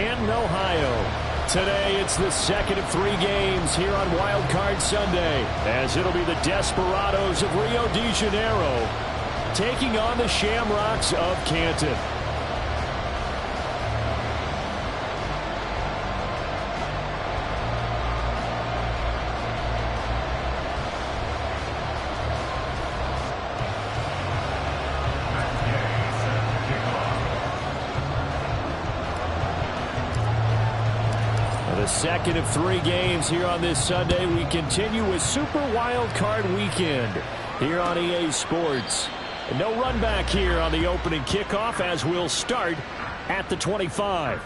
Canton, Ohio. Today, it's the second of 3 games here on Wild Card Sunday, as it'll be the Desperados of Rio de Janeiro taking on the Shamrocks of Canton. The second of 3 games here on this Sunday. We continue with Super Wild Card Weekend here on EA Sports. And no run back here on the opening kickoff, as we'll start at the 25.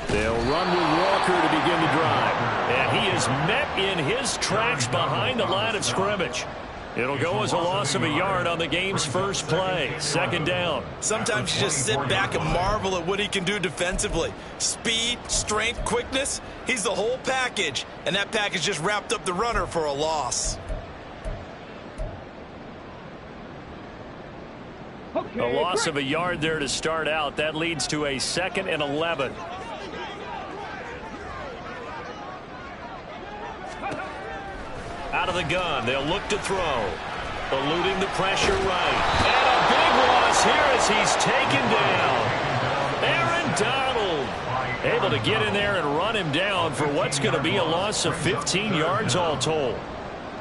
They'll run with Walker to begin the drive. And he is met in his tracks behind the line of scrimmage. It'll go as a loss of a yard on the game's first play. Second down. Sometimes you just sit back and marvel at what he can do defensively. Speed, strength, quickness. He's the whole package. And that package just wrapped up the runner for a loss. A loss of a yard there to start out. That leads to a 2nd and 11. Out of the gun, they'll look to throw. Eluding the pressure right. And a big loss here as he's taken down. Aaron Donald able to get in there and run him down for what's going to be a loss of 15 yards all told.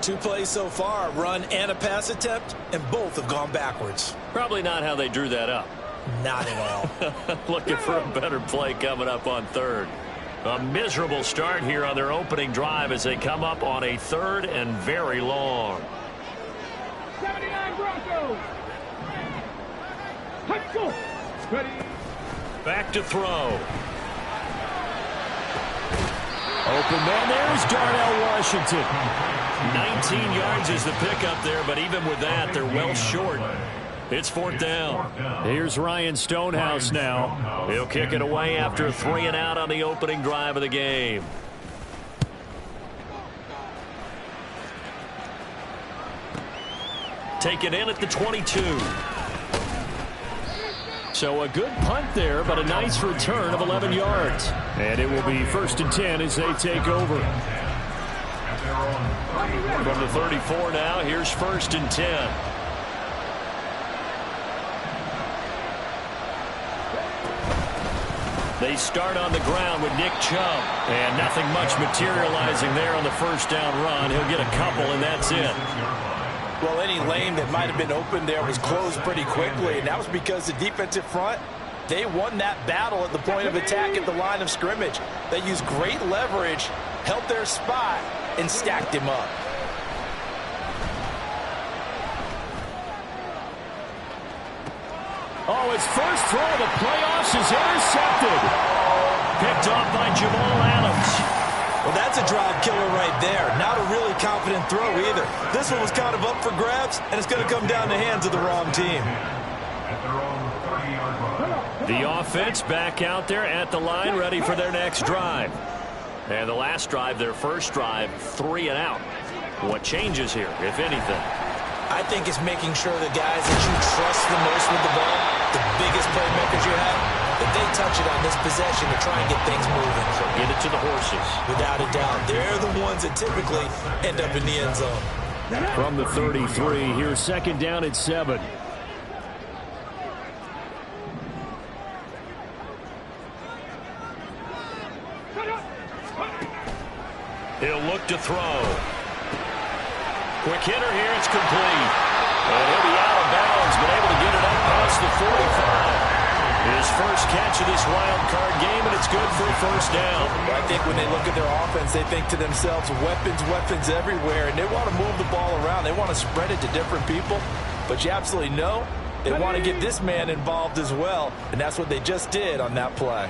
2 plays so far, a run and a pass attempt, and both have gone backwards. Probably not how they drew that up. Not at all. Looking for a better play coming up on 3rd. A miserable start here on their opening drive as they come up on a 3rd and very long. 79 Broncos. Ready. Back to throw. Open man, there's Darnell Washington. 19 yards is the pickup there, but even with that, they're well short. It's 4th down. Here's Ryan Stonehouse now. He'll kick it away after a 3 and out on the opening drive of the game. Take it in at the 22. So a good punt there, but a nice return of 11 yards. And it will be 1st and 10 as they take over. From the 34 now, here's 1st and 10. They start on the ground with Nick Chubb. And nothing much materializing there on the 1st down run. He'll get a couple, and that's it. Well, any lane that might have been open there was closed pretty quickly, and that was because the defensive front, they won that battle at the point of attack at the line of scrimmage. They used great leverage, held their spot, and stacked him up. Oh, his first throw of the playoffs is intercepted. Picked off by Jamal Adams. Well, that's a drive killer right there. Not a really confident throw either. This one was kind of up for grabs, and it's going to come down the hands of the wrong team. The offense back out there at the line, ready for their next drive. And the last drive, their first drive, 3 and out. What changes here, if anything? I think it's making sure the guys that you trust the most with the ball, the biggest playmakers you have, that they touch it on this possession to try and get things moving. So get it to the horses. Without a doubt. They're the ones that typically end up in the end zone. From the 33, here's 2nd down at 7. He'll look to throw. Quick hitter here, it's complete. And he'll be out of bounds, but able to get it up past the 45. His first catch of this wild card game, and it's good for a 1st down. Well, I think when they look at their offense, they think to themselves, weapons, weapons everywhere, and they want to move the ball around. They want to spread it to different people, but you absolutely know They want to get this man involved as well, and that's what they just did on that play.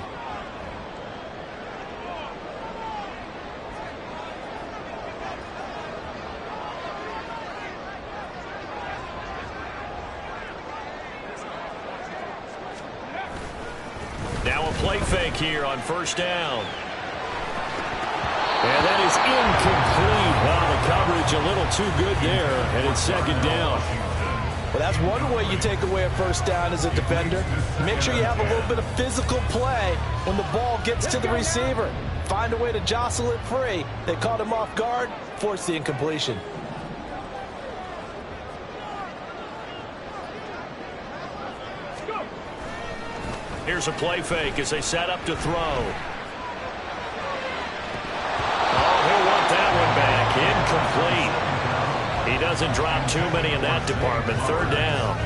Now a play fake here on first down. And that is incomplete. Well, the coverage a little too good there, and it's second down. Well, that's one way you take away a first down as a defender. Make sure you have a little bit of physical play when the ball gets to the receiver. Find a way to jostle it free. They caught him off guard, forced the incompletion. Here's a play fake as they set up to throw. Oh, he'll want that one back. Incomplete. He doesn't drop too many in that department. Third down.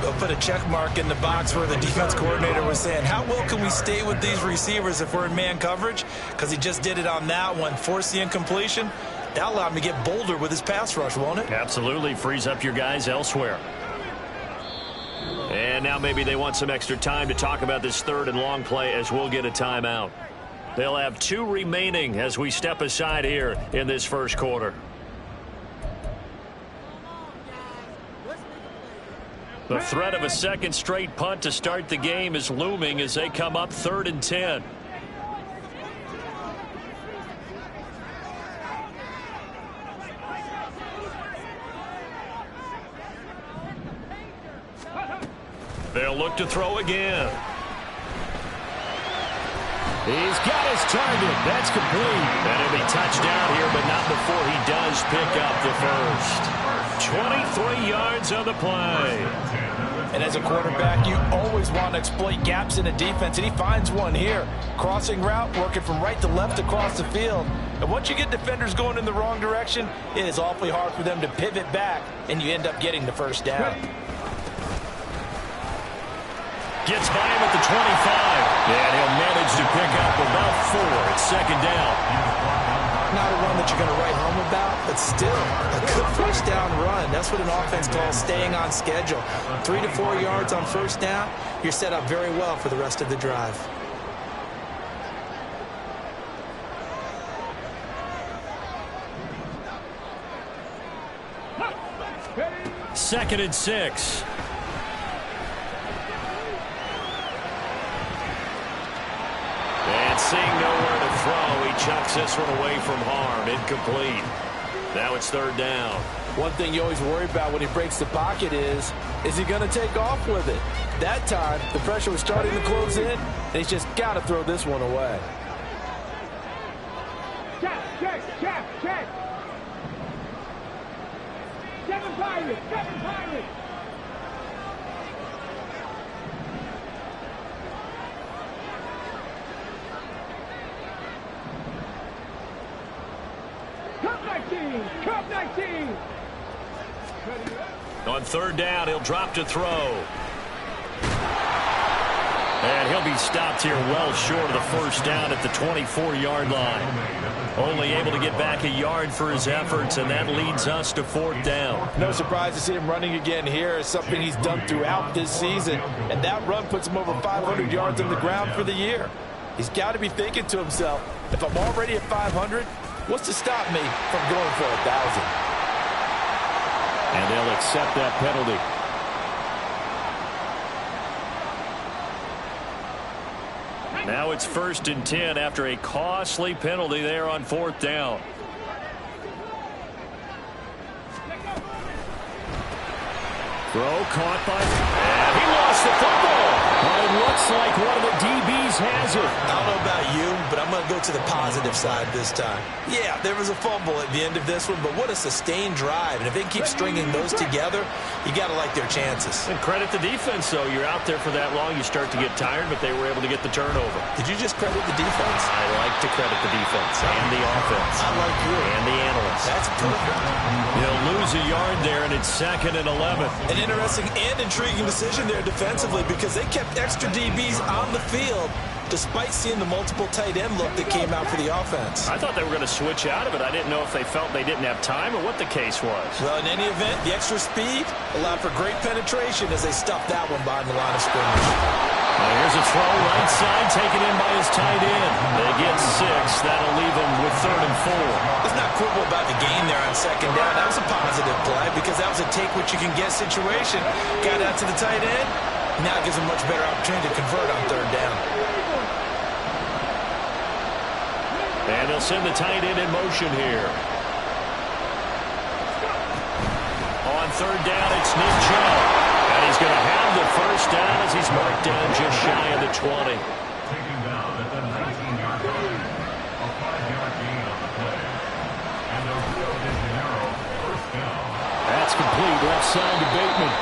They'll put a check mark in the box where the defense coordinator was saying, how well can we stay with these receivers if we're in man coverage? Because he just did it on that one. Force the incompletion. That allowed him to get bolder with his pass rush, won't it? Absolutely. Frees up your guys elsewhere. And now maybe they want some extra time to talk about this third and long play as we'll get a timeout. They'll have 2 remaining as we step aside here in this first quarter. The threat of a second straight punt to start the game is looming as they come up 3rd and 10. They'll look to throw again. He's got his target. That's complete. And it'll be touchdown here, but not before he does pick up the first. 23 yards on the play. And as a quarterback, you always want to exploit gaps in a defense, and he finds one here. Crossing route, working from right to left across the field. And once you get defenders going in the wrong direction, it is awfully hard for them to pivot back, and you end up getting the first down. Gets by him at the 25. And he'll manage to pick up about 4. It's second down. Not a run that you're going to write home about, but still a good first down run. That's what an offense calls staying on schedule. 3 to 4 yards on first down, you're set up very well for the rest of the drive. Second and 6. And seeing nowhere to throw, he chucks this one away from harm. Incomplete. Now it's third down. One thing you always worry about when he breaks the pocket is he going to take off with it? That time, the pressure was starting to close in, and he's just got to throw this one away. Check. 7 Pirates. Cup 19. On third down, he'll drop to throw. And he'll be stopped here well short of the first down at the 24-yard line. Only able to get back a yard for his efforts, and that leads us to fourth down. No surprise to see him running again here. It's something he's done throughout this season, and that run puts him over 500 yards on the ground for the year. He's got to be thinking to himself, if I'm already at 500, what's to stop me from going for 1,000? And they'll accept that penalty. Now it's 1st and 10 after a costly penalty there on fourth down. Throw caught by... And he lost the football. But it looks like one of the DBs has it. I don't know about you, but I'm going to go to the positive side this time. Yeah, there was a fumble at the end of this one, but what a sustained drive. And if they keep stringing those together, you got to like their chances. And credit the defense, though. You're out there for that long, you start to get tired, but they were able to get the turnover. Did you just credit the defense? I like to credit the defense and the offense. I like you. And the analysts. That's perfect. They'll lose a yard there, and it's 2nd and 11. An interesting and intriguing decision there defensively because they kept extra DBs on the field despite seeing the multiple tight end look that came out for the offense. I thought they were going to switch out of it. I didn't know if they felt they didn't have time or what the case was. Well, in any event, the extra speed allowed for great penetration as they stuffed that one behind the line of scrimmage. Now here's a throw right side taken in by his tight end. They get 6. That'll leave them with 3rd and 4. Let's not quibble about the gain there on 2nd down. That was a positive play because that was a take-what-you-can-get situation. Got out to the tight end. Now gives them a much better opportunity to convert on 3rd down. And they'll send the tight end in motion here. On 3rd down, it's Nick Chubb. And he's going to have the 1st down as he's marked down just shy of the 20. Taken down at the 19-yard line. A 5-yard gain on the play. And a Rio de Janeiro 1st down. That's complete left side to Bateman.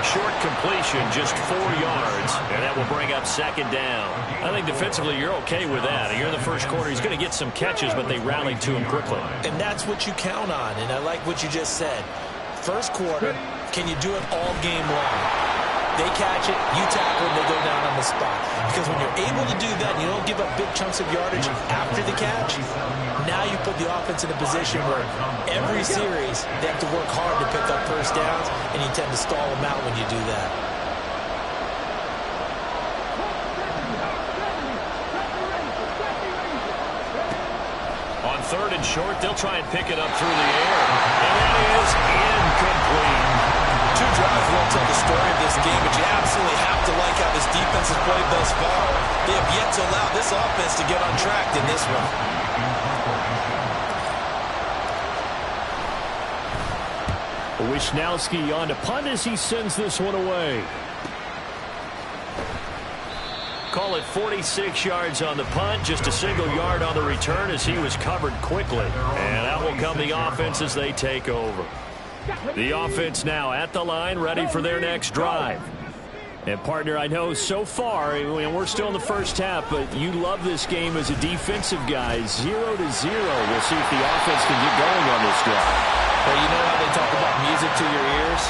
Short completion, just 4 yards, and that will bring up 2nd down. I think defensively you're okay with that. You're in the first quarter. He's going to get some catches, but they rallied to him quickly. And that's what you count on, and I like what you just said. First quarter, can you do it all game long? They catch it, you tackle, and they go down on the spot. Because when you're able to do that and you don't give up big chunks of yardage after the catch, now you put the offense in a position where every series they have to work hard to pick up 1st downs, and you tend to stall them out when you do that. On 3rd and short, they'll try and pick it up through the air. And that is incomplete. 2 drives won't tell the story of this game, but you absolutely have to like how this defense has played thus far. They have yet to allow this offense to get on track in this one. Wisnowski on to punt as he sends this one away. Call it 46 yards on the punt, just a single yard on the return as he was covered quickly. And out will come the offense as they take over. The offense now at the line, ready for their next drive. And, partner, I know so far, and we're still in the first half, but you love this game as a defensive guy. 0-0. We'll see if the offense can get going on this drive. Well, you know how they talk about music to your ears?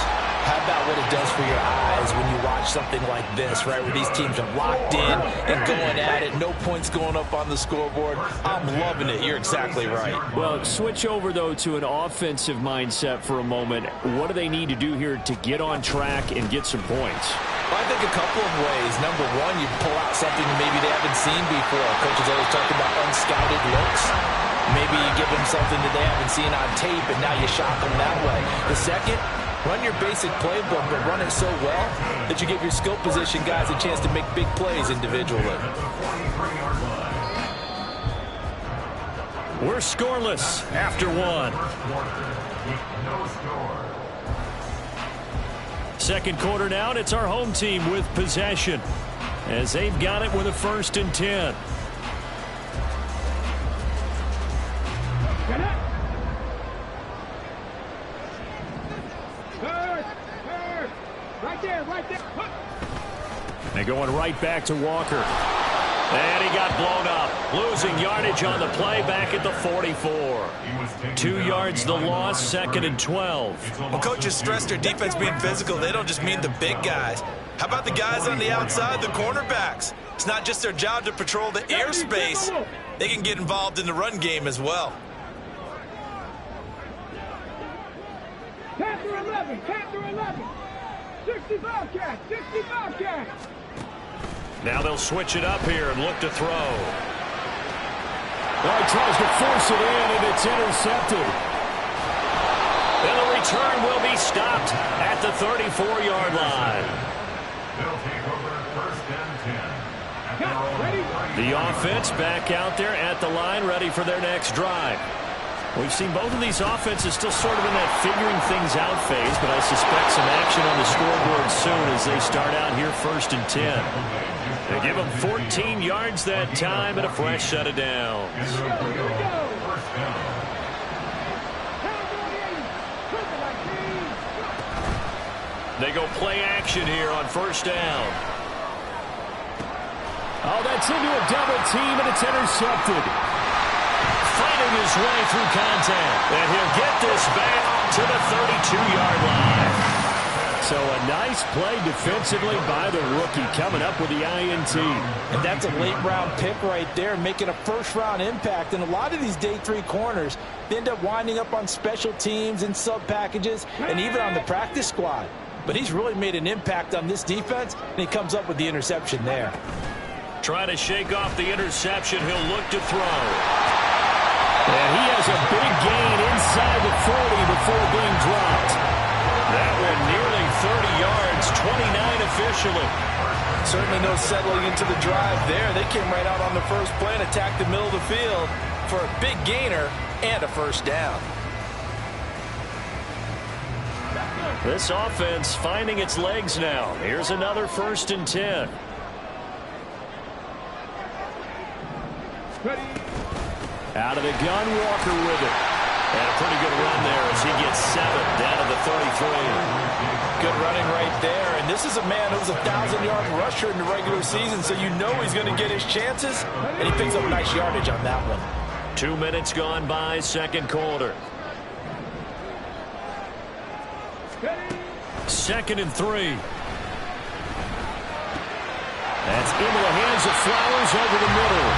How about what it does for your eyes when you watch something like this, right, where these teams are locked in and going at it, no points going up on the scoreboard? I'm loving it. You're exactly right. Well, switch over, though, to an offensive mindset for a moment. What do they need to do here to get on track and get some points? Well, I think a couple of ways. Number one, you pull out something that maybe they haven't seen before. Coaches always talk about unscouted looks. Maybe you give them something that they haven't seen on tape, and now you shock them that way. The second, run your basic playbook, but run it so well that you give your skill position guys a chance to make big plays individually. We're scoreless after 1. Second quarter now, and it's our home team with possession as they've got it with a 1st and 10. Right there. They're going right back to Walker. And he got blown up. Losing yardage on the play back at the 44. 2 yards the loss, 2nd and 12. Well, coaches stress their defense being physical. They don't just mean the big guys. How about the guys on the outside, the cornerbacks? It's not just their job to patrol the airspace. They can get involved in the run game as well. Canton 11. 65 catch. Now they'll switch it up here and look to throw. Well, he tries to force it in, and it's intercepted. And the return will be stopped at the 34-yard line. They'll take over 1st and 10. The offense back out there at the line, ready for their next drive. We've seen both of these offenses still sort of in that figuring things out phase, but I suspect some action on the scoreboard soon as they start out here 1st and 10. They give them 14 yards that time and a fresh set of downs. They go play action here on 1st down. Oh, that's into a double team, and it's intercepted. Fighting his way through contact, and he'll get this back to the 32-yard line. So a nice play defensively by the rookie, coming up with the INT. And that's a late-round pick right there, making a first-round impact. And a lot of these day 3 corners, they end up winding up on special teams and sub-packages and even on the practice squad. But he's really made an impact on this defense, and he comes up with the interception there. Trying to shake off the interception. He'll look to throw. And he has a big gain inside the 40 before being dropped. That one nearly 30 yards, 29 officially. Certainly no settling into the drive there. They came right out on the first play and attacked the middle of the field for a big gainer and a first down. This offense finding its legs now. Here's another 1st and 10. Out of the gun, Walker with it. And a pretty good run there as he gets 7 down to the 33. Good running right there. And this is a man who was a 1,000-yard rusher in the regular season, so you know he's going to get his chances. And he picks up nice yardage on that one. 2 minutes gone by, second quarter. 2nd and 3. That's into the hands of Flowers over the middle.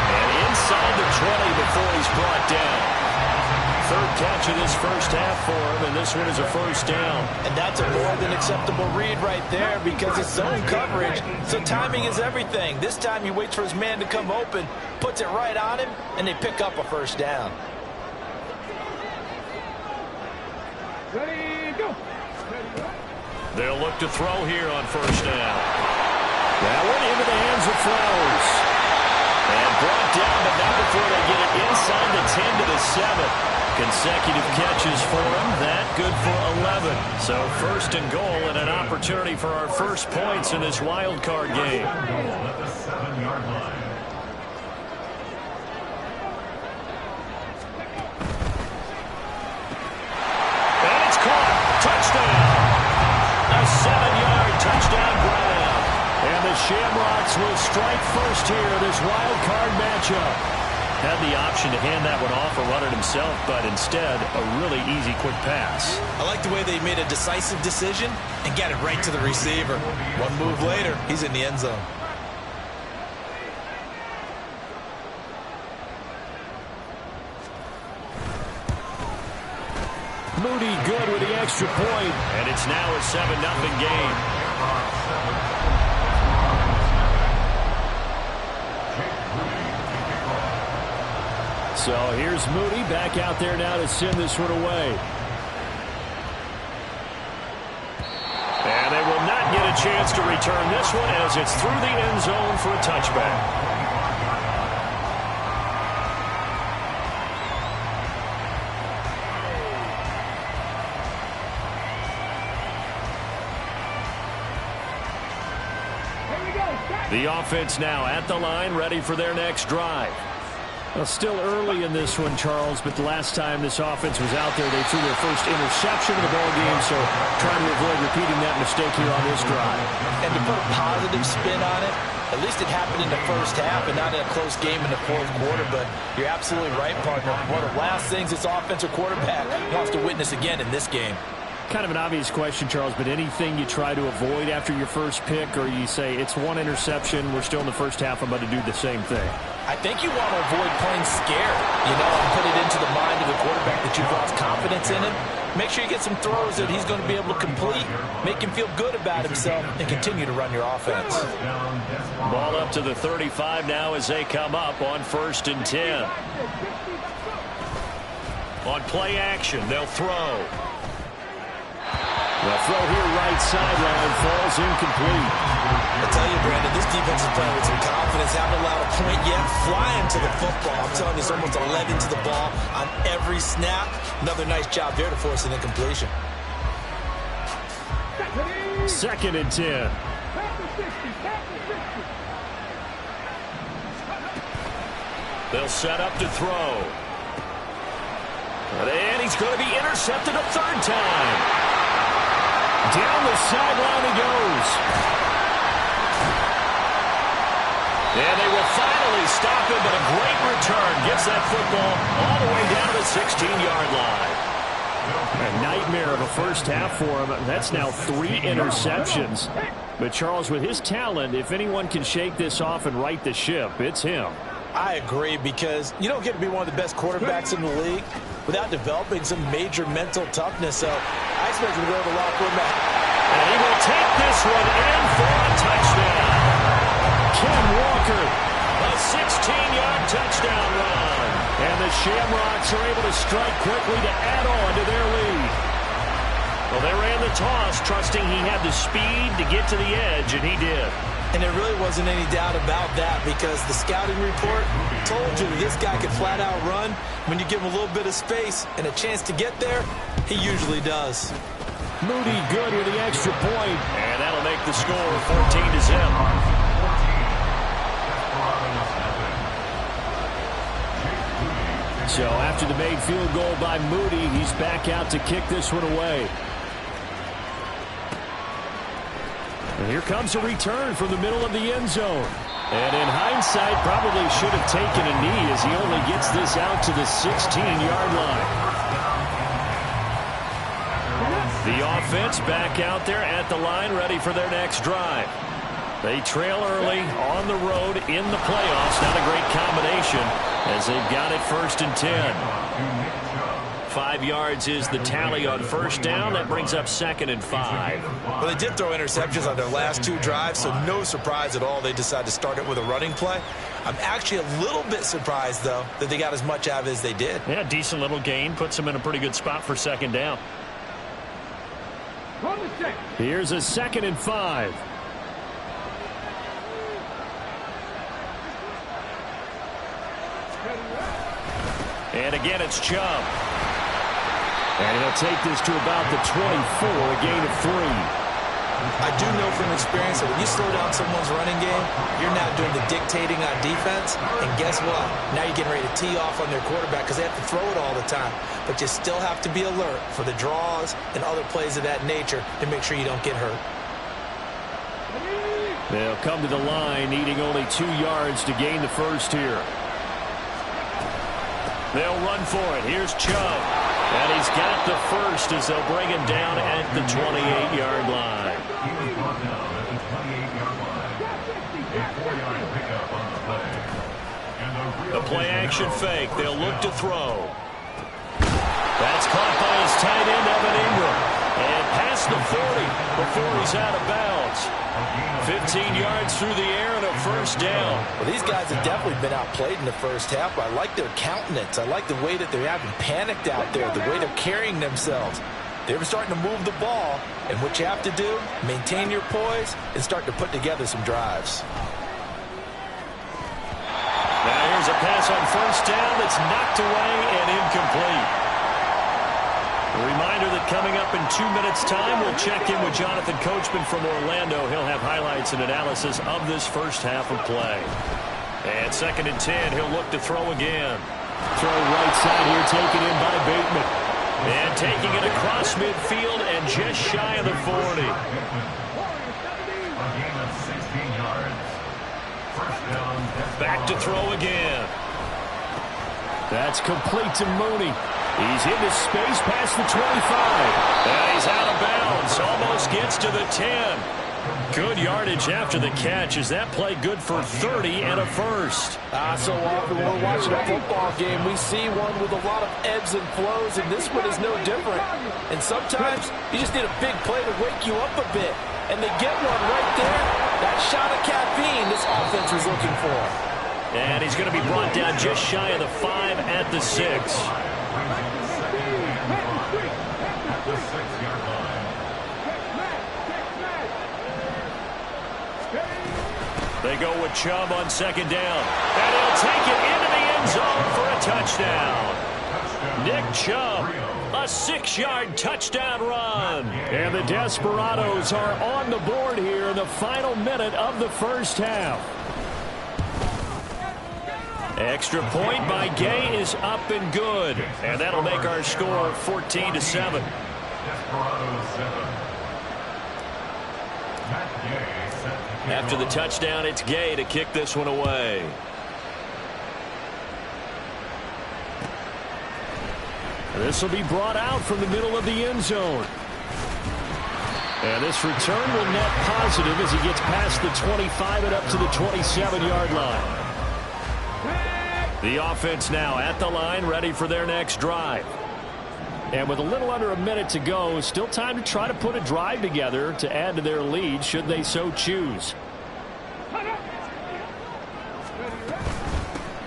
And inside the 20 before he's brought down. 3rd catch of this first half for him, and this one is a first down. And that's a more than acceptable read right there because it's zone coverage, so timing is everything. This time he waits for his man to come open, puts it right on him, and they pick up a first down. Ready, go. They'll look to throw here on first down. That one into the hands of Flowers. And brought down, but not before they get it inside the 10 to the 7. Consecutive catches for him. That good for 11. So 1st and goal and an opportunity for our first points in this wild card game. At the 7-yard line. And it's caught. Touchdown. A 7-yard touchdown grab. And the Shamrocks will strike first here, this wild card matchup. Had the option to hand that one off or run it himself, but instead, a really easy, quick pass. I like the way they made a decisive decision and got it right to the receiver. One move later, he's in the end zone. Moody good with the extra point, and it's now a 7-0 game. So here's Moody back out there now to send this one away. And they will not get a chance to return this one as it's through the end zone for a touchback. The offense now at the line, ready for their next drive. Well, still early in this one, Charles, but the last time this offense was out there, they threw their first interception of the ball game, so trying to avoid repeating that mistake here on this drive. And to put a positive spin on it, at least it happened in the first half and not in a close game in the 4th quarter, but you're absolutely right, partner. One of the last things this offensive quarterback wants to witness again in this game. Kind of an obvious question, Charles, but anything you try to avoid after your first pick, or you say it's one interception, we're still in the first half, I'm about to do the same thing? I think you want to avoid playing scared, and put it into the mind of the quarterback that you've lost confidence in him. Make sure you get some throws that he's going to be able to complete, make him feel good about himself, and continue to run your offense. Ball up to the 35 now as they come up on 1st and 10. On play action, they'll throw. The throw here right sideline falls incomplete. I tell you, Brandon, this defense is playing with some confidence. Haven't allowed a point yet. Flying to the football. I'm telling you, it's almost 11 to the ball on every snap. Another nice job there to force an incompletion. 2nd and 10. They'll set up to throw. And he's going to be intercepted a 3rd time. Down the sideline he goes. And they will finally stop him, but a great return gets that football all the way down to the 16-yard line. A nightmare of a first half for him. That's now 3 interceptions. But Charles, with his talent, if anyone can shake this off and right the ship, it's him. I agree, because you don't get to be one of the best quarterbacks in the league without developing some major mental toughness. So I expect him to go to the locker room. And he will take this one in for a touchdown. Ken Walker, a 16-yard touchdown run. And the Shamrocks are able to strike quickly to add on to their lead. Well, they ran the toss, trusting he had the speed to get to the edge, and he did. And there really wasn't any doubt about that, because the scouting report told you this guy could flat out run. When you give him a little bit of space and a chance to get there, he usually does. Moody good with the extra point. And that'll make the score 14-0. So after the made field goal by Moody, he's back out to kick this one away. And here comes a return from the middle of the end zone. And in hindsight, probably should have taken a knee, as he only gets this out to the 16-yard line. The offense back out there at the line, ready for their next drive. They trail early on the road in the playoffs. Not a great combination, as they've got it 1st and 10. 5 yards is the tally on first down. That brings up 2nd and 5. Well, they did throw interceptions on their last 2 drives, so no surprise at all they decided to start it with a running play. I'm actually a little bit surprised, though, that they got as much out of it as they did. Yeah, decent little gain. Puts them in a pretty good spot for 2nd down. Here's a 2nd and 5. And again, it's Chubb. And he'll take this to about the 24, a gain of 3. I do know from experience that when you slow down someone's running game, you're now doing the dictating on defense. And guess what? Now you're getting ready to tee off on their quarterback, because they have to throw it all the time. But you still have to be alert for the draws and other plays of that nature to make sure you don't get hurt. They'll come to the line, needing only 2 yards to gain the first here. They'll run for it. Here's Chubb. And he's got the first as they'll bring him down at the 28-yard line. He was brought down at the 28-yard line. A 4-yard pickup on the play. And the play action fake. They'll look to throw. That's caught by his tight end, Evan Ingram. And past the 40 before he's out of bounds. 15 yards through the air and a first down. Well, these guys have definitely been outplayed in the first half. I like their countenance. I like the way that they're having panicked out there, the way they're carrying themselves. They're starting to move the ball, and what you have to do, maintain your poise and start to put together some drives. Now here's a pass on first down that's knocked away and incomplete. A reminder that coming up in 2 minutes' time, we'll check in with Jonathan Coachman from Orlando. He'll have highlights and analysis of this first half of play. And 2nd and 10, he'll look to throw again. Throw right side here, taken in by Bateman. And taking it across midfield and just shy of the 40. A gain of 16 yards. First down. Back to throw again. That's complete to Mooney. He's into space past the 25. And he's out of bounds. Almost gets to the 10. Good yardage after the catch. Is that play good for 30 and a first? So often when we're watching a football game, we see one with a lot of ebbs and flows, and this one is no different. And sometimes you just need a big play to wake you up a bit. And they get one right there. That shot of caffeine this offense was looking for. And he's going to be brought down just shy of the 5 at the 6. They go with Chubb on 2nd down. And he'll take it into the end zone for a touchdown. Nick Chubb, a 6-yard touchdown run. And the Desperados are on the board here in the final minute of the first half. Extra point by Gay is up and good. And that'll make our score 14-7. Desperados 7. Matt Gay set to kick After the touchdown, it's Gay to kick this one away. This will be brought out from the middle of the end zone. And this return will net positive as he gets past the 25 and up to the 27-yard line. The offense now at the line, ready for their next drive. And with a little under a minute to go, still time to try to put a drive together to add to their lead should they so choose.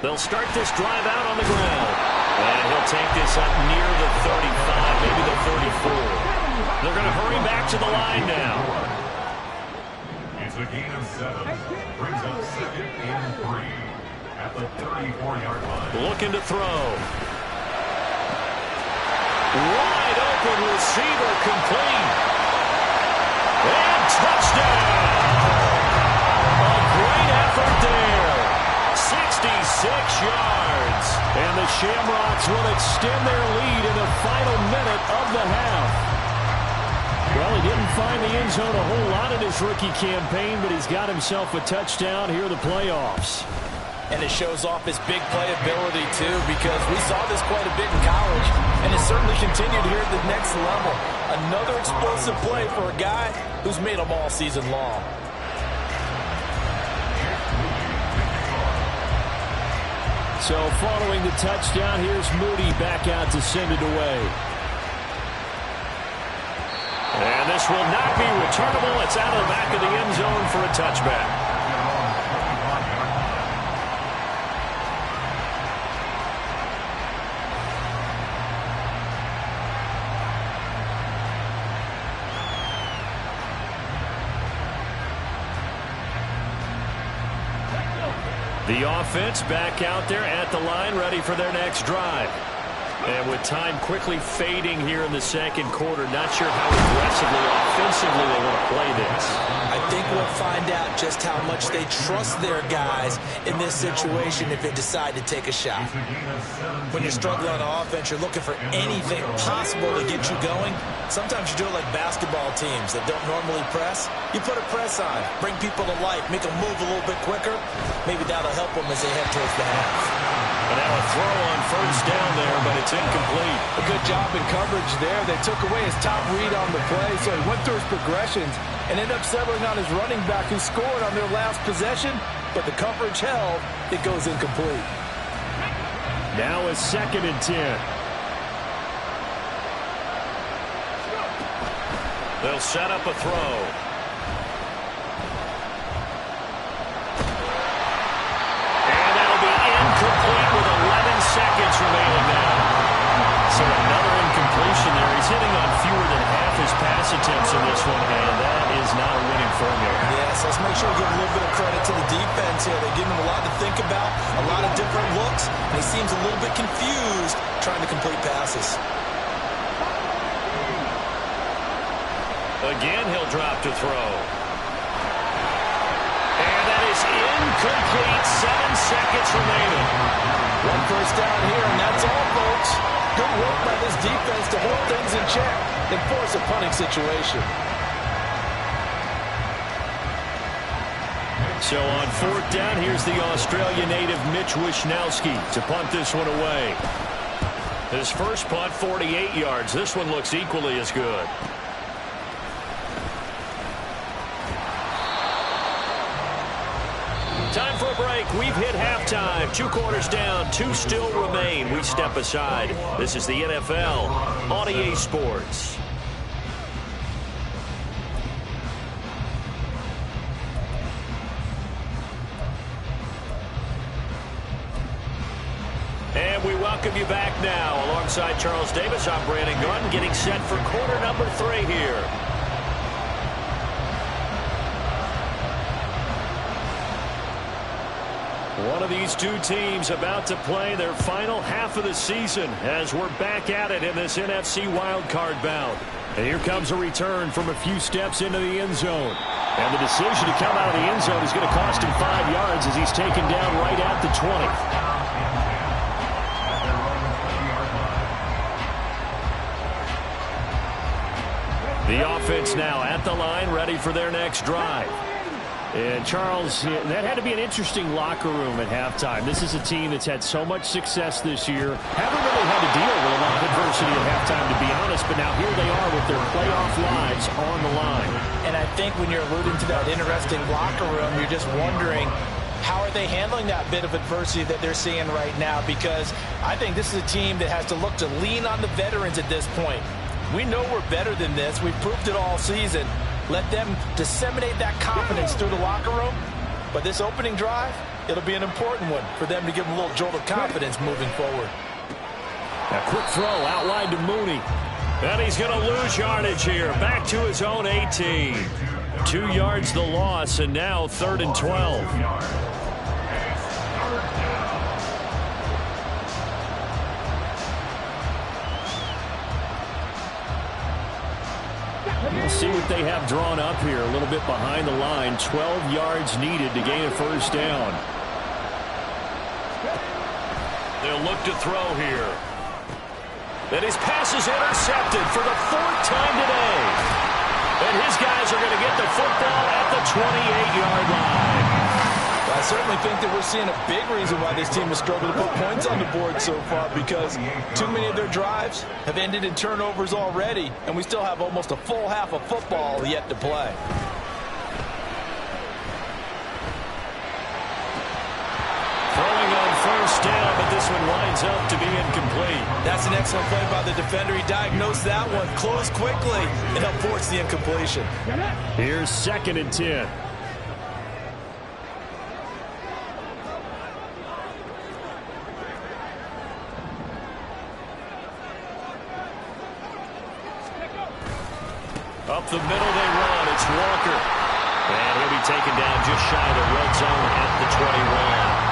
They'll start this drive out on the ground. And he'll take this up near the 35, maybe the 34. They're going to hurry back to the line now. It's a gain of 7. Brings up 2nd and 3 at the 34-yard line. Looking to throw. Wide open receiver, complete. And touchdown. A great effort there. 66 yards. And the Shamrocks will extend their lead in the final minute of the half. Well, he didn't find the end zone a whole lot in his rookie campaign, but he's got himself a touchdown here in the playoffs. And it shows off his big playability, too, because we saw this quite a bit in college, and it certainly continued here at the next level. Another explosive play for a guy who's made them all season long. So following the touchdown, here's Moody back out to send it away. And this will not be returnable. It's out of the back of the end zone for a touchback. The offense back out there at the line, ready for their next drive. And with time quickly fading here in the second quarter, not sure how aggressively, offensively they want to play this. I think we'll find out just how much they trust their guys in this situation if they decide to take a shot. When you're struggling on offense, you're looking for anything possible to get you going. Sometimes you do it like basketball teams that don't normally press. You put a press on, bring people to life, make them move a little bit quicker. Maybe that'll help them as they head towards the half. And now a throw on first down there, but it's incomplete. A good job in coverage there. They took away his top read on the play, so he went through his progressions and ended up settling on his running back who scored on their last possession, but the coverage held. It goes incomplete. Now a 2nd and 10. They'll set up a throw. Complete with 11 seconds remaining now. So another incompletion there. He's hitting on fewer than half his pass attempts in this one, and that is not a winning formula. Yes, let's make sure we give a little bit of credit to the defense here. They give him a lot to think about, a lot of different looks, and he seems a little bit confused trying to complete passes. Again, he'll drop to throw. And that is incomplete. 7 seconds remaining. One first down here, and that's all, folks. Good work by this defense to hold things in check and force a punting situation. So on 4th down, here's the Australia native Mitch Wishnowski to punt this one away. His first punt, 48 yards. This one looks equally as good. Time for a break. We've hit halftime. 2 quarters down. 2 still remain. We step aside. This is the NFL on EA Sports. And we welcome you back now. Alongside Charles Davis, I'm Brandon Gunn, getting set for quarter number 3 here. One of these two teams about to play their final half of the season as we're back at it in this NFC wildcard bout. And here comes a return from a few steps into the end zone. And the decision to come out of the end zone is going to cost him 5 yards as he's taken down right at the 20. The offense now at the line, ready for their next drive. And, Charles, that had to be an interesting locker room at halftime. This is a team that's had so much success this year. Haven't really had to deal with a lot of adversity at halftime, to be honest, but now here they are with their playoff lives on the line. And I think when you're alluding to that interesting locker room, you're just wondering, how are they handling that bit of adversity that they're seeing right now? Because I think this is a team that has to look to lean on the veterans at this point. We know we're better than this. We've proved it all season. Let them disseminate that confidence through the locker room. But this opening drive, it'll be an important one for them to give them a little jolt of confidence moving forward. A quick throw out wide to Mooney. And he's going to lose yardage here. Back to his own 18. 2 yards the loss, and now 3rd and 12. We'll see what they have drawn up here. A little bit behind the line. 12 yards needed to gain a first down. They'll look to throw here. And his pass is intercepted for the 4th time today. And his guys are going to get the football at the 28-yard line. I certainly think that we're seeing a big reason why this team has struggled to put points on the board so far, because too many of their drives have ended in turnovers already, and we still have almost a full half of football yet to play. Throwing on first down, but this one winds up to be incomplete. That's an excellent play by the defender. He diagnosed that one, closed quickly, and helped force the incompletion. Here's 2nd and 10. Up the middle they run. It's Walker. And he'll be taken down just shy of the red zone at the 21.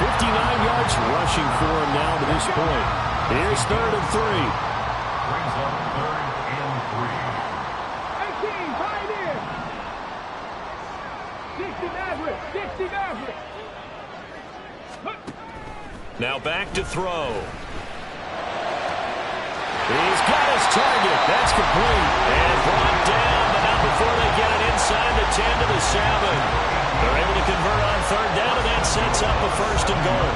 59 yards rushing for him now to this point. Here's 3rd and 3. Brings up 3rd and 3. 18, pioneer. 60 Maverick, 60 Maverick. Now back to throw. He's got his target. That's complete. And brought down, but not before they get it inside the 10 to the 7. They're able to convert on 3rd down, and that sets up a 1st and goal.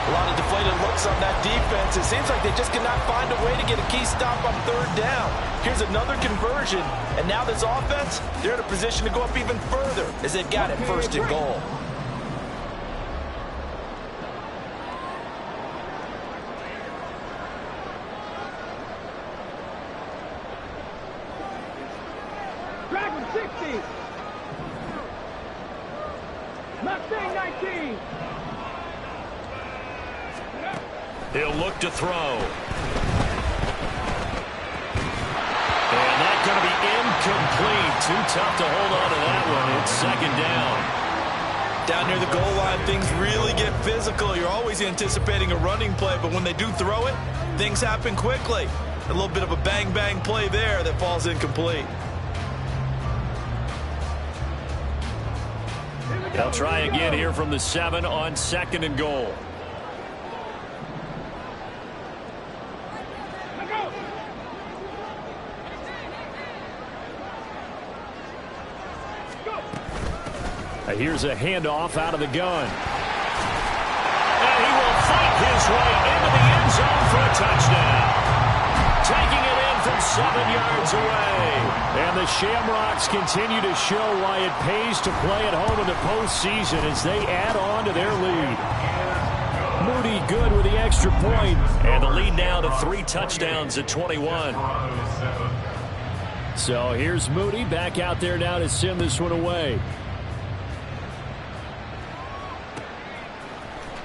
A lot of deflated looks on that defense. It seems like they just cannot find a way to get a key stop on 3rd down. Here's another conversion, and now this offense, they're in a position to go up even further as they've got it 1st and goal. Dragon 60. Mustang 19. He'll look to throw. And that's going to be incomplete. Too tough to hold on to that one. It's 2nd down. Down near the goal line, things really get physical. You're always anticipating a running play, but when they do throw it, things happen quickly. A little bit of a bang-bang play there that falls incomplete. They'll try again here from the 7 on 2nd and goal. Here's a handoff out of the gun. And he will fight his way into the end zone for a touchdown. Taking it in from 7 yards away. And the Shamrocks continue to show why it pays to play at home in the postseason as they add on to their lead. Moody good with the extra point. And the lead now to 3 touchdowns at 21. So here's Moody back out there now to send this one away.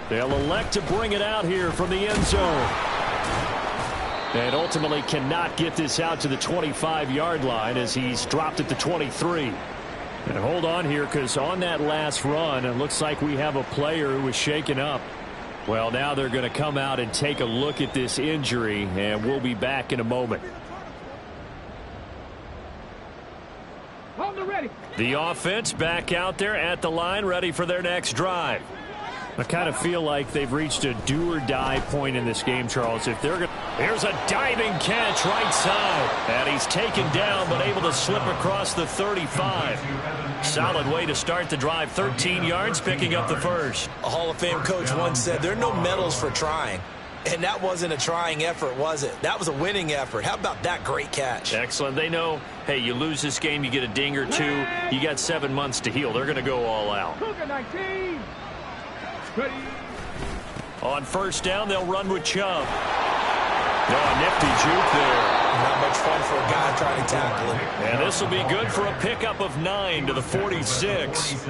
They'll elect to bring it out here from the end zone. And ultimately cannot get this out to the 25-yard line as he's dropped at the 23. And hold on here, because on that last run, it looks like we have a player who was shaken up. Well, now they're going to come out and take a look at this injury, and we'll be back in a moment. Hold it ready. The offense back out there at the line, ready for their next drive. I kind of feel like they've reached a do-or-die point in this game, Charles. If they're going, here's a diving catch right side, and he's taken down but able to slip across the 35. Solid way to start the drive. 13 yards, picking up the first. A Hall of Fame coach once said there are no medals for trying. And that wasn't a trying effort, was it? That was a winning effort. How about that great catch? Excellent. They know, hey, you lose this game, you get a ding or two. You got 7 months to heal. They're going to go all out. Cougar 19. Ready. On first down, they'll run with Chubb. Oh, a nifty juke there. Not much fun for a guy trying to tackle him. And this will be good for a pickup of 9 to the 46.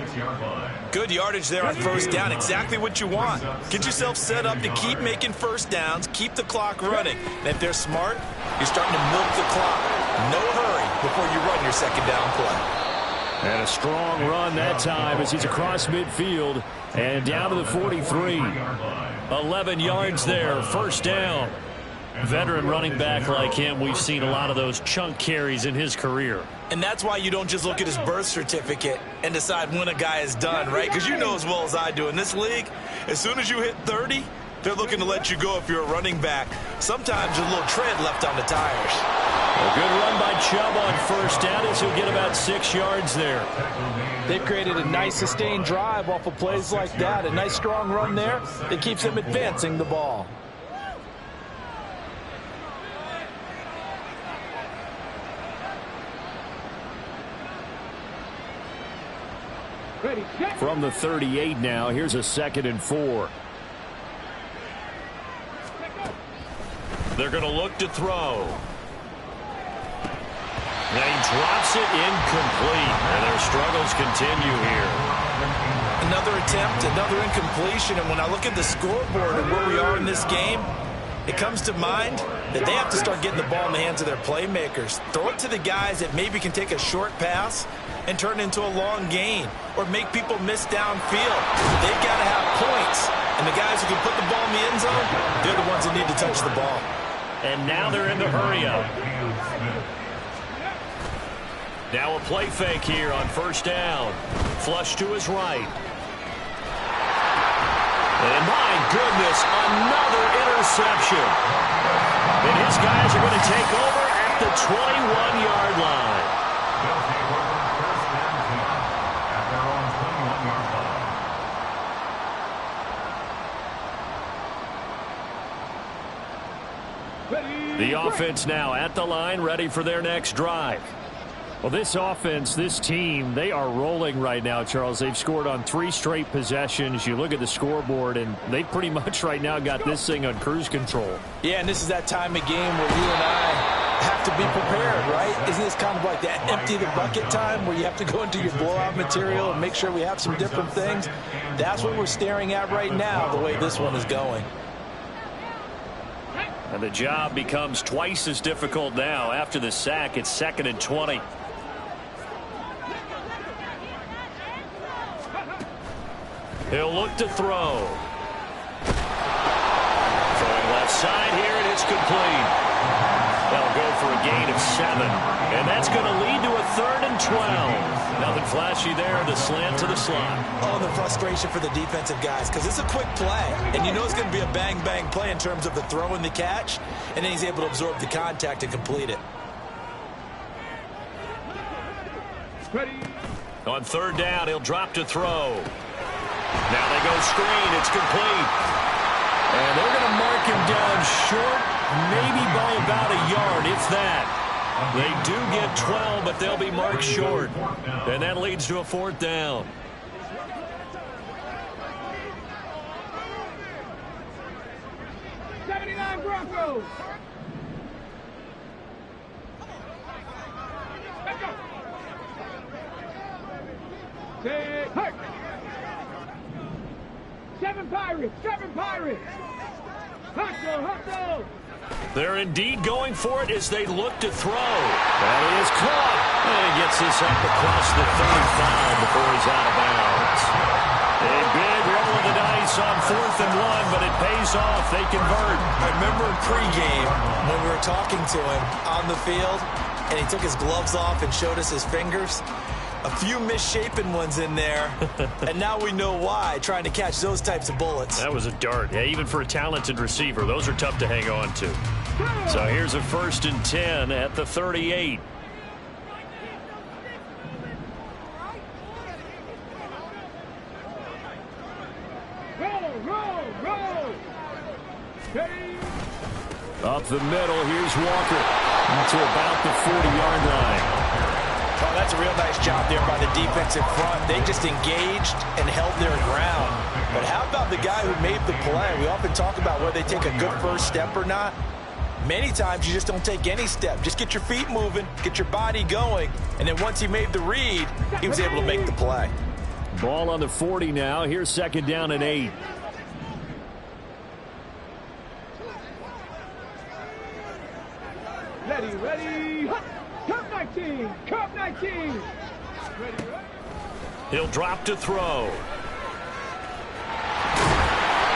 Good yardage there on first down. Exactly what you want. Get yourself set up to keep making first downs, keep the clock running. And if they're smart, you're starting to milk the clock. No hurry before you run your second down play. And a strong run that time as he's across midfield and down to the 43. 11 yards there, first down. Veteran running back like him, we've seen a lot of those chunk carries in his career. And that's why you don't just look at his birth certificate and decide when a guy is done, right? Because you know as well as I do, in this league, as soon as you hit 30, they're looking to let you go if you're a running back. Sometimes a little tread left on the tires. A good run by Chubb on first down as he'll get about 6 yards there. They've created a nice sustained drive off of plays like that. A nice strong run there that keeps them advancing the ball. Ready. Set. From the 38 now, here's a 2nd and 4. They're going to look to throw. And he drops it incomplete. And their struggles continue here. Another attempt, another incompletion. And when I look at the scoreboard and where we are in this game, it comes to mind that they have to start getting the ball in the hands of their playmakers. Throw it to the guys that maybe can take a short pass and turn it into a long gain or make people miss downfield. They've got to have points. And the guys who can put the ball in the end zone, they're the ones that need to touch the ball. And now they're in the hurry-up. Now a play fake here on first down. Flush to his right. And my goodness, another interception. And his guys are going to take over at the 21-yard line. They'll take over first and 10 at their own 21-yard line. Ready. The offense now at the line, ready for their next drive. Well, this offense, this team, they are rolling right now, Charles. They've scored on 3 straight possessions. You look at the scoreboard, and they pretty much right now got this thing on cruise control. Yeah, and this is that time of game where you and I have to be prepared, right? Isn't this kind of like that empty the bucket time where you have to go into your blowout material and make sure we have some different things? That's what we're staring at right now, the way this one is going. And the job becomes twice as difficult now. After the sack, it's 2nd and 20. He'll look to throw. Throwing left side here, and it's complete. They'll go for a gain of 7. And that's going to lead to a 3rd and 12. Nothing flashy there, the slant to the slot. Oh, the frustration for the defensive guys, because it's a quick play. And you know it's going to be a bang-bang play in terms of the throw and the catch. And then he's able to absorb the contact and complete it. Ready. On 3rd down, he'll drop to throw. Now they go screen. It's complete. And they're going to mark him down short, maybe by about a yard, if that. They do get 12, but they'll be marked short. And that leads to a 4th down. Broncos. Let's go. Take hurt. 7 Pirates. 7 Pirates. Hustle, hustle. They're indeed going for it as they look to throw. That is caught. And he gets this up across the 35 before he's out of bounds. A big roll of the dice on 4th and 1, but it pays off. They convert. I remember in pregame when we were talking to him on the field, and he took his gloves off and showed us his fingers. A few misshapen ones in there, and now we know why, trying to catch those types of bullets. That was a dart. Yeah, even for a talented receiver, those are tough to hang on to. So here's a 1st and 10 at the 38. Roll. Steady. Up the middle, here's Walker to about the 40-yard line. Oh, that's a real nice job there by the defensive front. They just engaged and held their ground. But how about the guy who made the play? We often talk about whether they take a good first step or not. Many times you just don't take any step. Just get your feet moving, get your body going, and then once he made the read, he was able to make the play. Ball on the 40 now. Here's 2nd down and 8. Ready. Cup 19. Cup 19. Ready. He'll drop to throw.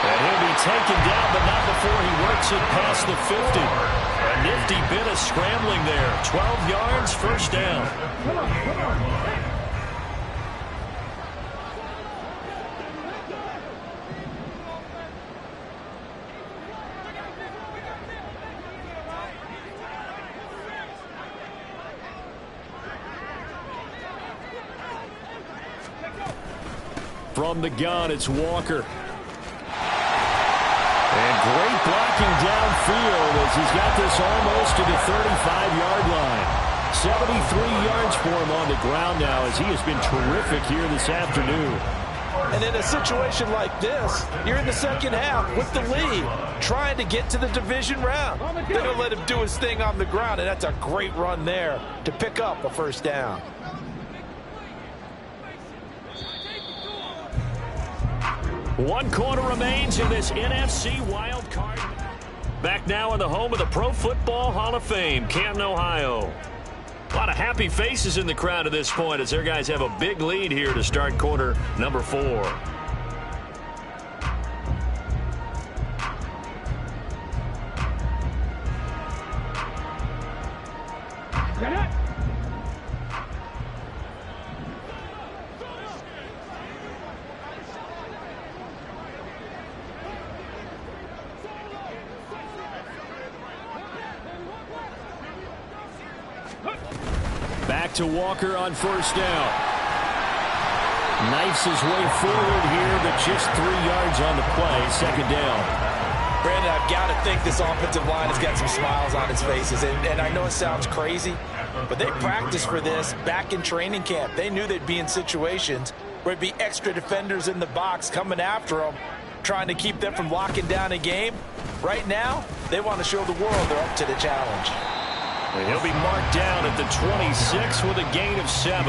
And he'll be taken down, but not before he works it past the 50. A nifty bit of scrambling there. 12 yards, 1st down. Come on. From the gun, it's Walker. And great blocking downfield as he's got this almost to the 35-yard line. 73 yards for him on the ground now as he has been terrific here this afternoon. And in a situation like this, you're in the second half with the lead, trying to get to the division round. They don't let him do his thing on the ground, and that's a great run there to pick up a 1st down. One quarter remains in this NFC wild card. Back now in the home of the Pro Football Hall of Fame, Canton, Ohio. A lot of happy faces in the crowd at this point as their guys have a big lead here to start quarter number 4. Get it. Back to Walker on 1st down. Knifes his way forward here, but just 3 yards on the play. 2nd down. Brandon, I've got to think this offensive line has got some smiles on its faces. And I know it sounds crazy, but they practiced for this back in training camp. They knew they'd be in situations where it'd be extra defenders in the box coming after them, trying to keep them from locking down a game. Right now, they want to show the world they're up to the challenge. He'll be marked down at the 26 with a gain of 7.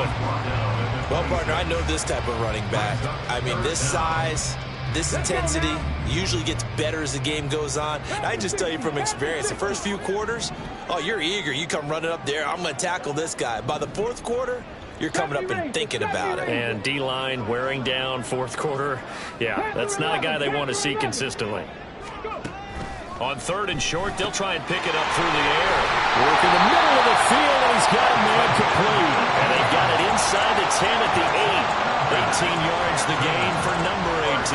Well, partner, I know this type of running back. I mean, this size, this intensity usually gets better as the game goes on. I just tell you from experience, the first few quarters, oh, you're eager. You come running up there, I'm going to tackle this guy. By the 4th quarter, you're coming up and thinking about it. And D-line wearing down 4th quarter. Yeah, that's not a guy they want to see consistently. On 3rd and short, they'll try and pick it up through the air. Work in the middle of the field, and he's got a man complete. And they've got it inside the 10 at the 8. 18 yards the gain for number 18.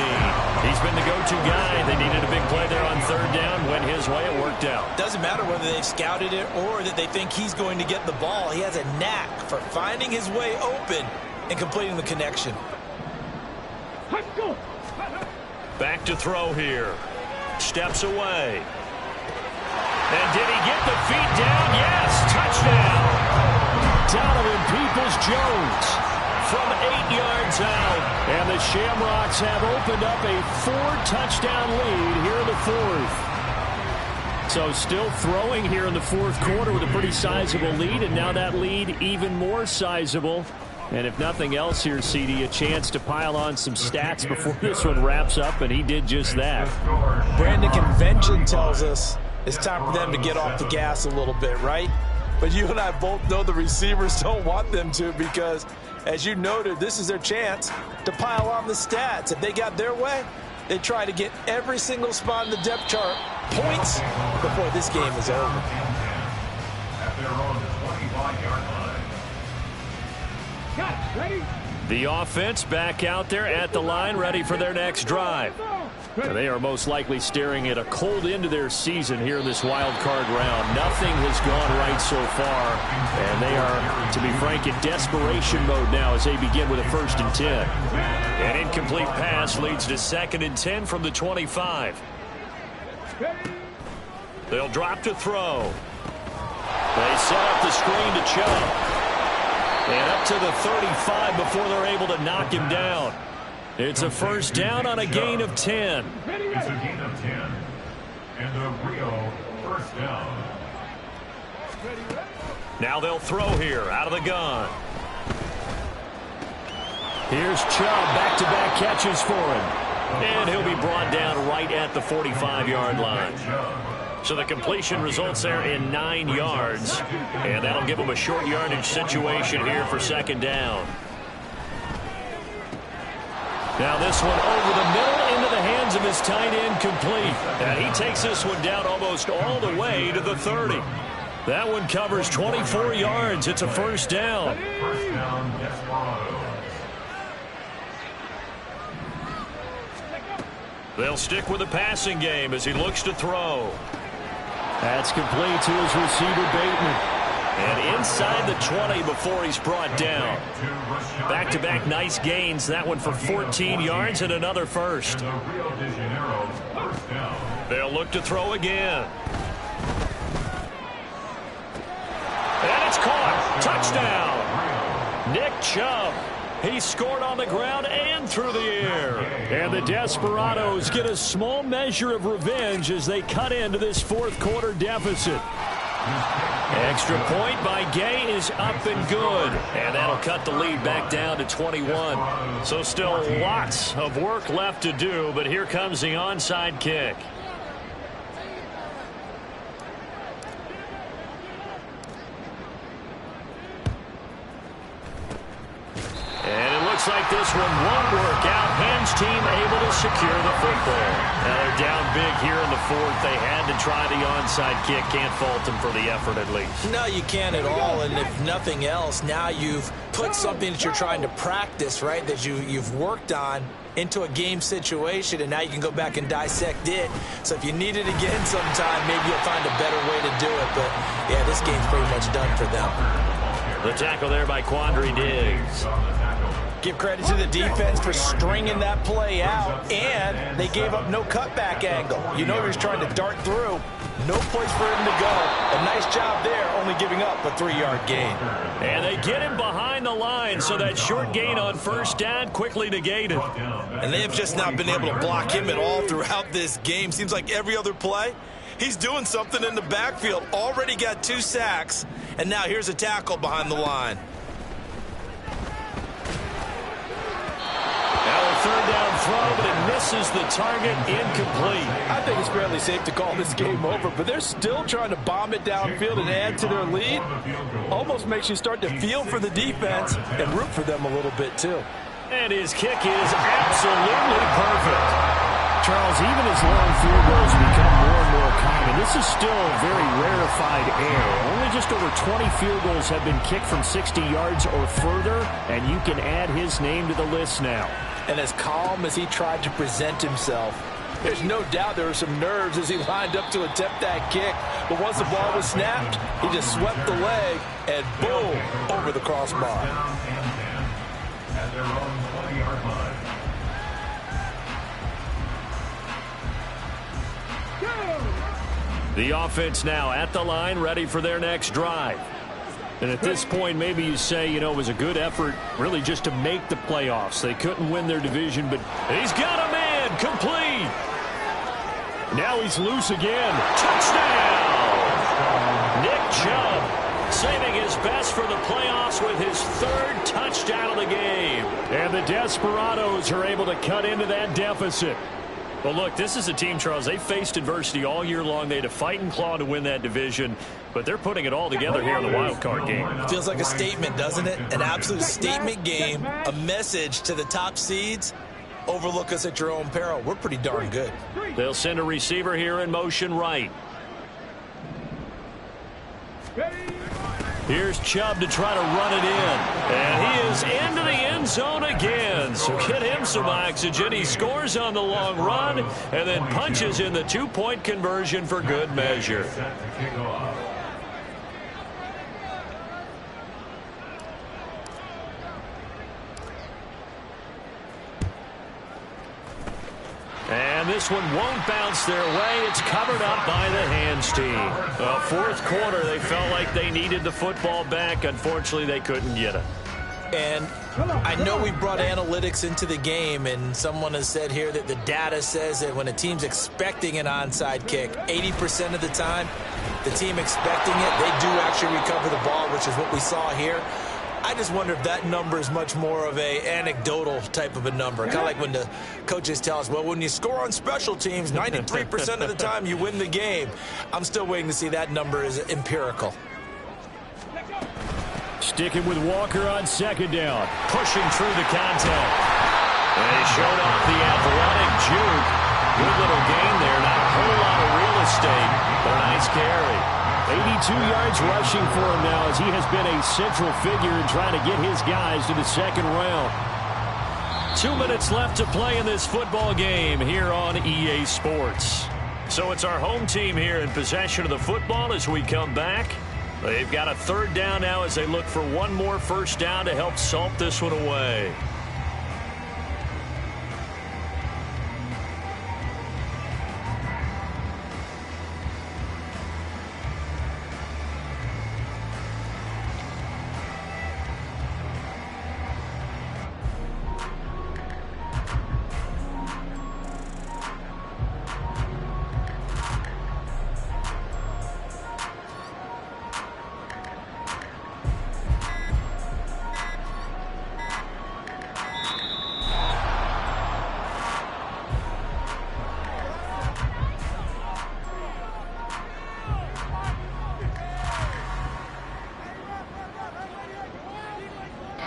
He's been the go-to guy. They needed a big play there on 3rd down. Went his way, it worked out. Doesn't matter whether they've scouted it or that they think he's going to get the ball. He has a knack for finding his way open and completing the connection. Back to throw here. Steps away. And did he get the feet down? Yes, touchdown. Donovan Peoples-Jones from 8 yards out. And the Shamrocks have opened up a 4-touchdown lead here in the 4th. So still throwing here in the 4th quarter with a pretty sizable lead. And now that lead even more sizable. And if nothing else here, CD, a chance to pile on some stats before this one wraps up, and he did just that. Brandon, convention tells us it's time for them to get off the gas a little bit, right? But you and I both know the receivers don't want them to because, as you noted, this is their chance to pile on the stats. If they got their way, they try to get every single spot in the depth chart points before this game is over. At their own 25-yard line. Got it. Ready? The offense back out there at the line, ready for their next drive. And they are most likely staring at a cold end to their season here in this wild card round. Nothing has gone right so far, and they are, to be frank, in desperation mode now as they begin with a 1st and 10. An incomplete pass leads to 2nd and 10 from the 25. They'll drop to throw. They set up the screen to Chubb. And up to the 35 before they're able to knock him down. It's a 1st down on a gain of 10. It's a gain of 10. And a real 1st down. Now they'll throw here out of the gun. Here's Chubb, back-to-back catches for him. And he'll be brought down right at the 45-yard line. So the completion results there in 9 yards. And that'll give him a short yardage situation here for 2nd down. Now this one over the middle into the hands of his tight end, complete. And he takes this one down almost all the way to the 30. That one covers 24 yards. It's a 1st down. 1st down, Desperados. They'll stick with the passing game as he looks to throw. That's complete to his receiver, Bateman. And inside the 20 before he's brought down. Back-to-back nice gains. That one for 14 yards and another 1st. They'll look to throw again. And it's caught. Touchdown. Nick Chubb. He scored on the ground and through the air. And the Desperados get a small measure of revenge as they cut into this 4th quarter deficit. Extra point by Gay is up and good. And that'll cut the lead back down to 21. So still lots of work left to do, but here comes the onside kick. Looks like this one won't work out. Hams team able to secure the football. Now they're down big here in the 4th. They had to try the onside kick. Can't fault them for the effort at least. No, you can't at all. And if nothing else, now you've put something that you're trying to practice, right, that you've worked on into a game situation, and now you can go back and dissect it. So if you need it again sometime, maybe you'll find a better way to do it. But, yeah, this game's pretty much done for them. The tackle there by Quandre Diggs. Give credit to the defense for stringing that play out, and they gave up no cutback angle. You know he was trying to dart through. No place for him to go. A nice job there, only giving up a 3-yard gain. And they get him behind the line, so that short gain on 1st down quickly negated. And they have just not been able to block him at all throughout this game. Seems like every other play, he's doing something in the backfield. Already got 2 sacks, and now here's a tackle behind the line. Third down throw, but it misses the target, incomplete. I think it's fairly safe to call this game over, but they're still trying to bomb it downfield and add to their lead. Almost makes you start to feel for the defense and root for them a little bit, too. And his kick is absolutely perfect. Charles, even as long field goals become more and more common, this is still a very rarefied air. Only just over 20 field goals have been kicked from 60 yards or further, and you can add his name to the list now. And as calm as he tried to present himself, there's no doubt there were some nerves as he lined up to attempt that kick. But once the ball was snapped, he just swept the leg and boom, over the crossbar. At their own 20-yard line. The offense now at the line, ready for their next drive. And at this point, maybe you say, you know, it was a good effort really just to make the playoffs. They couldn't win their division, but he's got a man, complete. Now he's loose again. Touchdown! Nick Chubb saving his best for the playoffs with his 3rd touchdown of the game. And the Desperados are able to cut into that deficit. Well, look, this is a team, Charles, they faced adversity all year long. They had to fight and claw to win that division, but they're putting it all together here in the wild card game. Feels like a statement, doesn't it? An absolute statement game, a message to the top seeds. Overlook us at your own peril. We're pretty darn good. They'll send a receiver here in motion right. Ready? Here's Chubb to try to run it in. And he is into the end zone again. So get him some oxygen. He scores on the long run and then punches in the two-point conversion for good measure. Set to kick off. And this one won't bounce their way. It's covered up by the hands team. Well, fourth quarter, they felt like they needed the football back. Unfortunately, they couldn't get it. And I know we brought analytics into the game, and someone has said here that the data says that when a team's expecting an onside kick, 80% of the time, the team expecting it, they do actually recover the ball, which is what we saw here. I just wonder if that number is much more of a anecdotal type of a number. Kind of like when the coaches tell us, well, when you score on special teams, 93% of the time you win the game. I'm still waiting to see that number is empirical. Sticking with Walker on second down. Pushing through the contact. And he showed off the athletic juke. Good little gain there. Not a whole lot of real estate, but a nice carry. 82 yards rushing for him now as he has been a central figure in trying to get his guys to the second round. 2 minutes left to play in this football game here on EA Sports. So it's our home team here in possession of the football as we come back. They've got a third down now as they look for one more first down to help salt this one away.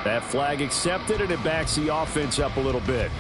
That flag accepted, and it backs the offense up a little bit.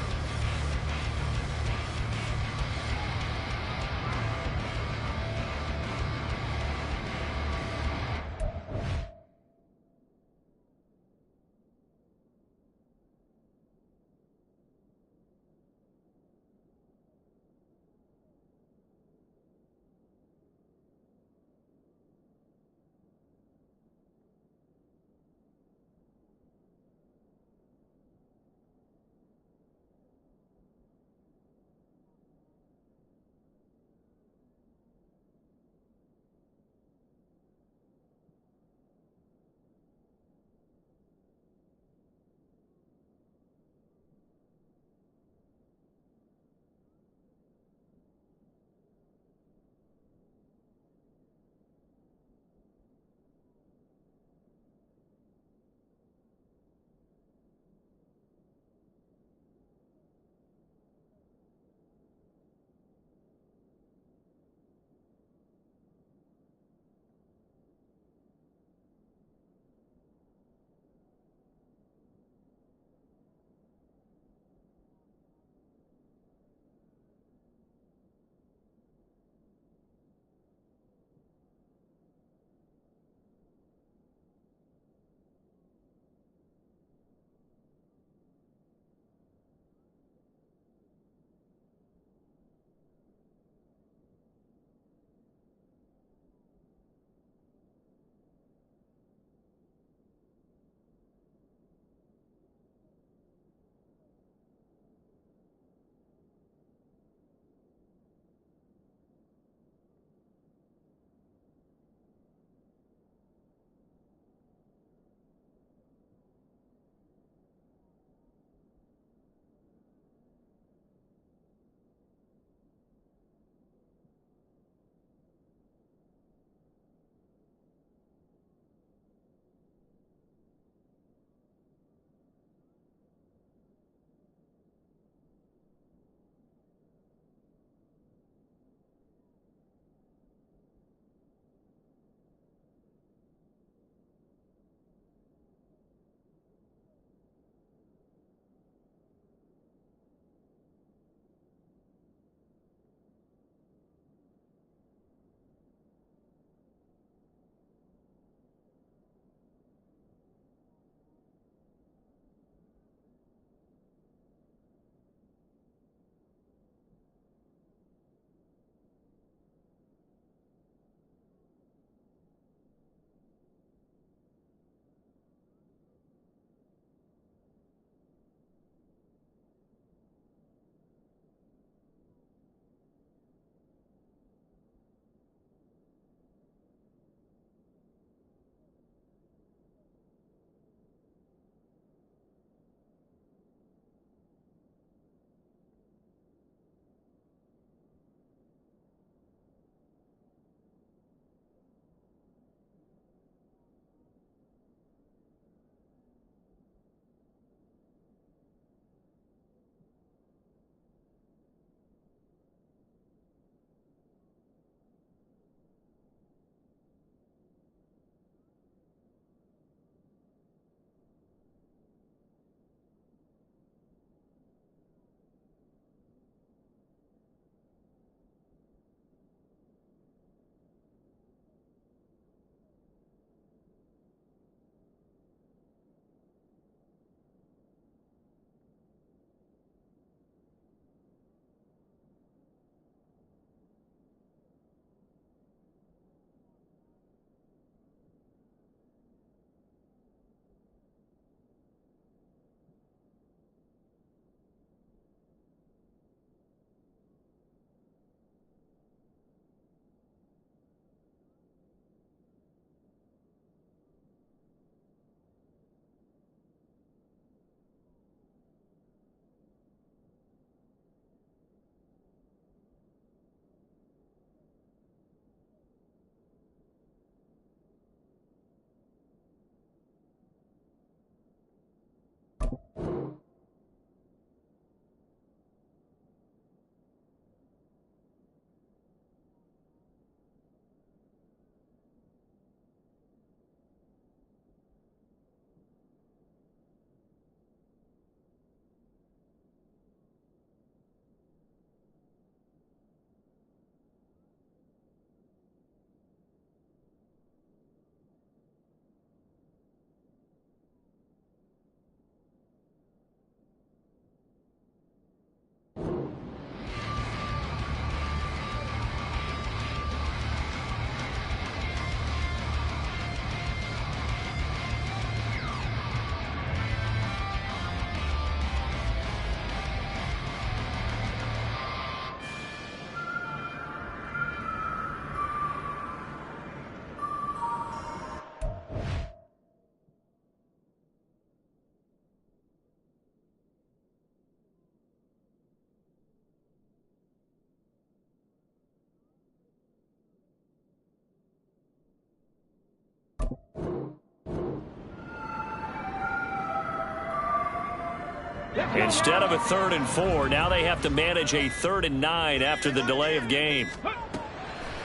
Instead of a 3rd and 4, now they have to manage a 3rd and 9 after the delay of game.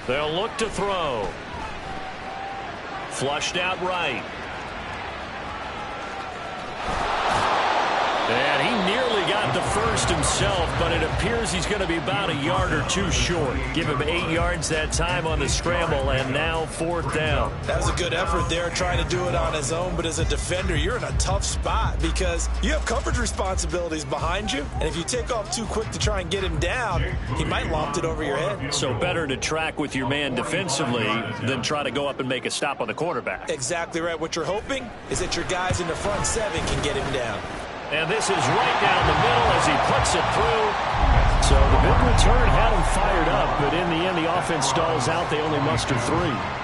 They'll look to throw. Flushed out right. And he nearly got the first himself, but it appears he's going to be about a yard or two short. Give him 8 yards that time on the scramble, and now 4th down. That was a good effort there, trying to do it on his own, but as a defender, you're in a tough spot because you have coverage responsibilities behind you, and if you take off too quick to try and get him down, he might loft it over your head. So better to track with your man defensively than try to go up and make a stop on the quarterback. Exactly right. What you're hoping is that your guys in the front 7 can get him down. And this is right down the middle as he puts it through. So the big return had him fired up, but in the end, the offense stalls out. They only muster 3.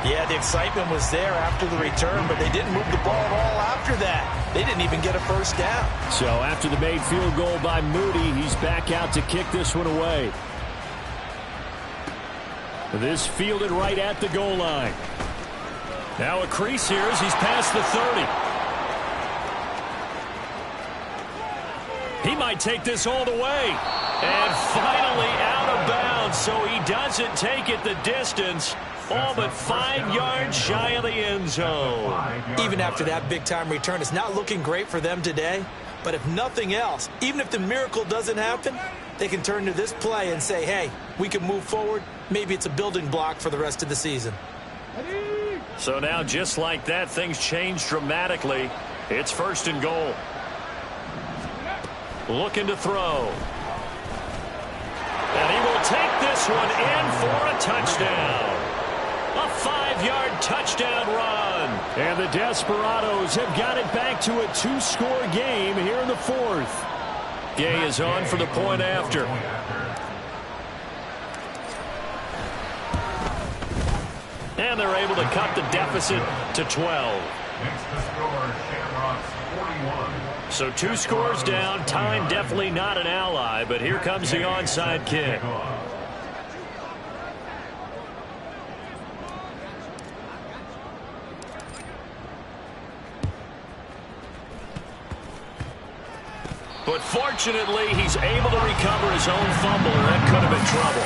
Yeah, the excitement was there after the return, but they didn't move the ball at all after that. They didn't even get a first down. So after the made field goal by Moody, he's back out to kick this one away. This fielded right at the goal line. Now a crease here as he's past the 30. He might take this all the way. And finally out of bounds, so he doesn't take it the distance. All but 5 yards shy of the end zone. Even after that big-time return, it's not looking great for them today. But if nothing else, even if the miracle doesn't happen, they can turn to this play and say, hey, we can move forward. Maybe it's a building block for the rest of the season. So now just like that, things change dramatically. It's 1st and goal. Looking to throw. And he will take this one in for a touchdown. A 5-yard touchdown run. And the Desperados have got it back to a 2-score game here in the 4th. Gay is on for the point after. And they're able to cut the deficit to 12. Makes the score Shamrocks 41. So 2 scores down. Time definitely not an ally, but here comes the onside kick. But fortunately, he's able to recover his own fumble, and that could have been trouble.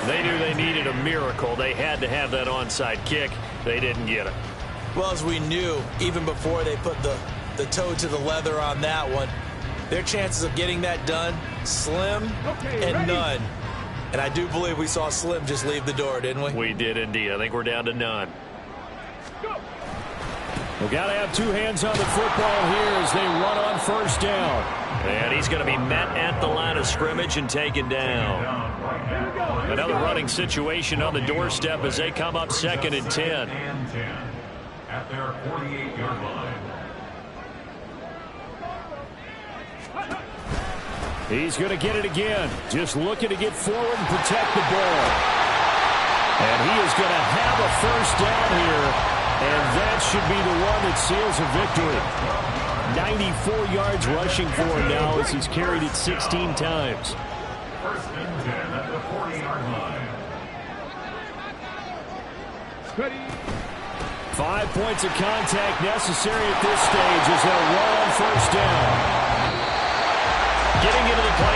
They knew they needed a miracle. They had to have that onside kick. They didn't get it. Well, as we knew, even before they put the toe to the leather on that one, their chances of getting that done, slim and none. And I do believe we saw Slim just leave the door, didn't we? We did indeed. I think we're down to none. We've got to have 2 hands on the football here as they run on 1st down. And he's going to be met at the line of scrimmage and taken down. Another running situation on the doorstep as they come up 2nd and 10. At their 48-yard line. He's going to get it again. Just looking to get forward and protect the ball. And he is going to have a 1st down here. And that should be the one that seals a victory. 94 yards rushing for him now as he's carried it 16 times. 1st and 10 at the 40-yard line. Ready. 5 points of contact necessary at this stage as they'll run on 1st down. Getting into the playoffs.